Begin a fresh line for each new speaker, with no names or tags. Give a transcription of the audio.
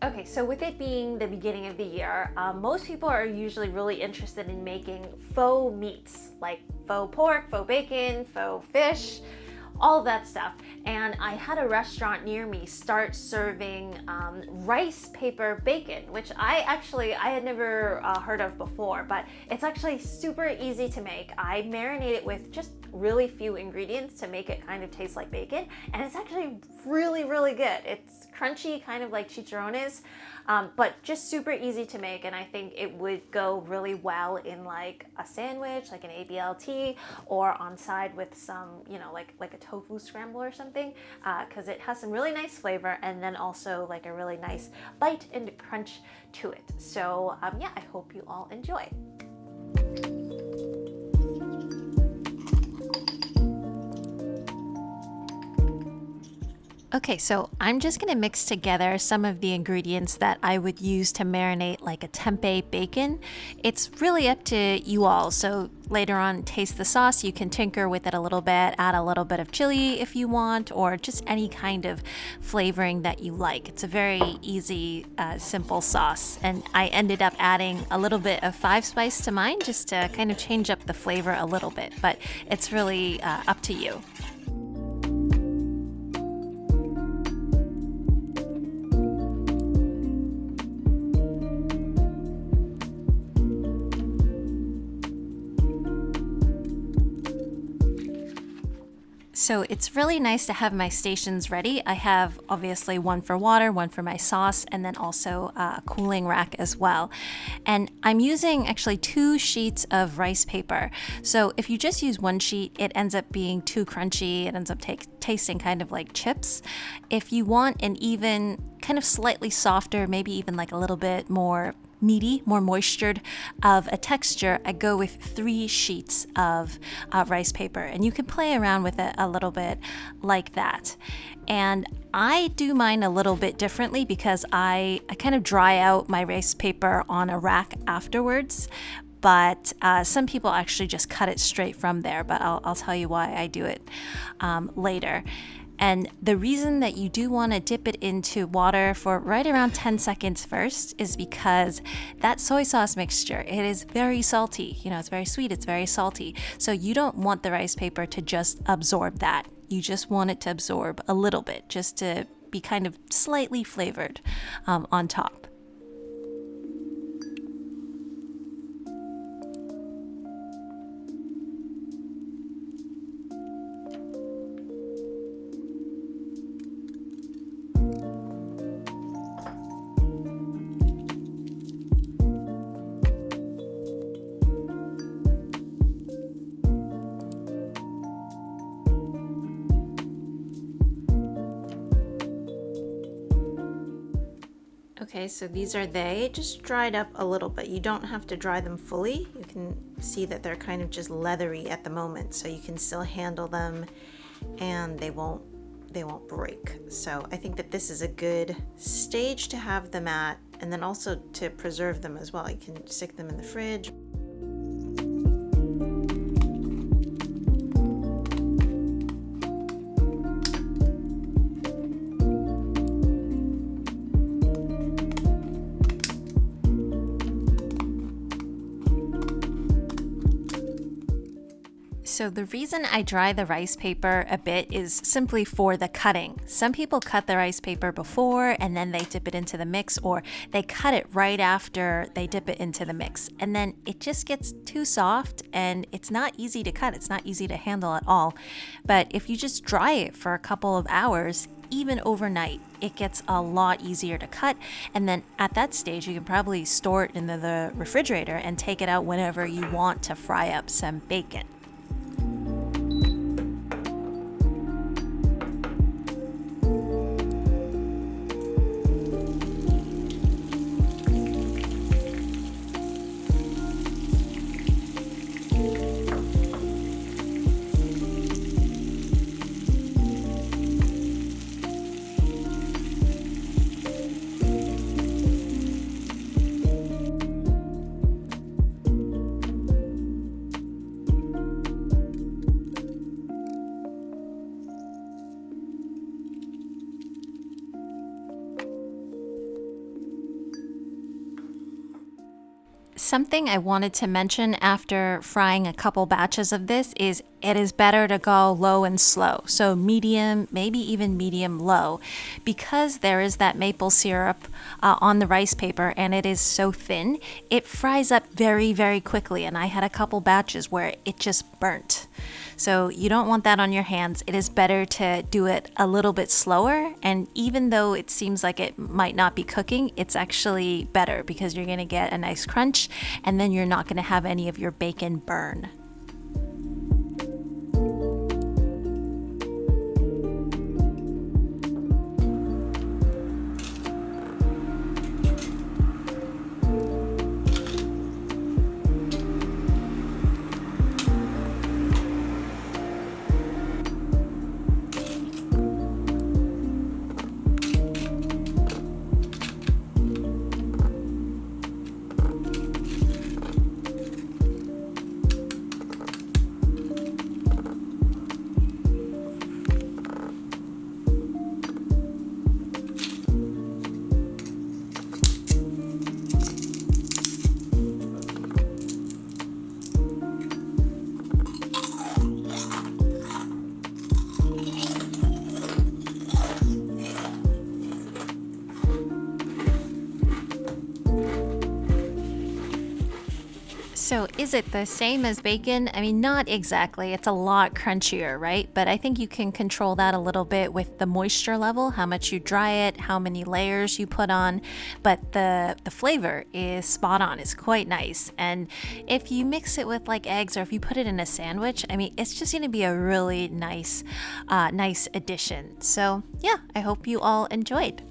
Okay, so with it being the beginning of the year, most people are usually really interested in making faux meats, like faux pork, faux bacon, faux fish, all of that stuff. And I had a restaurant near me start serving rice paper bacon, which I had never heard of before, but it's actually super easy to make. I marinate it with just really few ingredients to make it kind of taste like bacon, and it's actually really, really good. It's crunchy, kind of like chicharrones, but just super easy to make, and I think it would go really well in like a sandwich, like an ABLT, or on side with some, like a tofu scramble or something, because it has some really nice flavor, and then also like a really nice bite and crunch to it. So yeah, I hope you all enjoy. Okay, so I'm just gonna mix together some of the ingredients that I would use to marinate like a tempeh bacon. It's really up to you all, so later on taste the sauce, you can tinker with it a little bit, add a little bit of chili if you want, or just any kind of flavoring that you like. It's a very easy, simple sauce, and I ended up adding a little bit of 5-spice to mine just to kind of change up the flavor a little bit, but it's really up to you. So it's really nice to have my stations ready. I have obviously one for water, one for my sauce, and then also a cooling rack as well. And I'm using actually 2 sheets of rice paper. So if you just use 1 sheet, it ends up being too crunchy. It ends up tasting kind of like chips. If you want an even, kind of slightly softer, maybe even like a little bit more meaty, more moistured of a texture, I go with 3 sheets of rice paper, and you can play around with it a little bit like that. And I do mine a little bit differently because I kind of dry out my rice paper on a rack afterwards, but some people actually just cut it straight from there, but I'll tell you why I do it later. And the reason that you do want to dip it into water for right around 10 seconds first is because that soy sauce mixture, it is very salty. It's very sweet, it's very salty. So you don't want the rice paper to just absorb that. You just want it to absorb a little bit, just to be kind of slightly flavored on top. Okay, so these are they, just dried up a little bit. You don't have to dry them fully. You can see that they're kind of just leathery at the moment, so you can still handle them and they won't break. So I think that this is a good stage to have them at, and then also to preserve them as well. You can stick them in the fridge. So the reason I dry the rice paper a bit is simply for the cutting. Some people cut the rice paper before and then they dip it into the mix, or they cut it right after they dip it into the mix. And then it just gets too soft and it's not easy to cut. It's not easy to handle at all. But if you just dry it for a couple of hours, even overnight, it gets a lot easier to cut. And then at that stage, you can probably store it in the refrigerator and take it out whenever you want to fry up some bacon. Something I wanted to mention after frying a couple batches of this is it is better to go low and slow. So medium, maybe even medium low, because there is that maple syrup on the rice paper and it is so thin, it fries up very, very quickly. And I had a couple batches where it just burnt. So you don't want that on your hands. It is better to do it a little bit slower. And even though it seems like it might not be cooking, it's actually better because you're going to get a nice crunch and then you're not going to have any of your bacon burn. So is it the same as bacon? I mean, not exactly. It's a lot crunchier, right? But I think you can control that a little bit with the moisture level, how much you dry it, how many layers you put on. But the flavor is spot on. It's quite nice. And if you mix it with like eggs or if you put it in a sandwich, I mean, it's just going to be a really nice addition. So yeah, I hope you all enjoyed.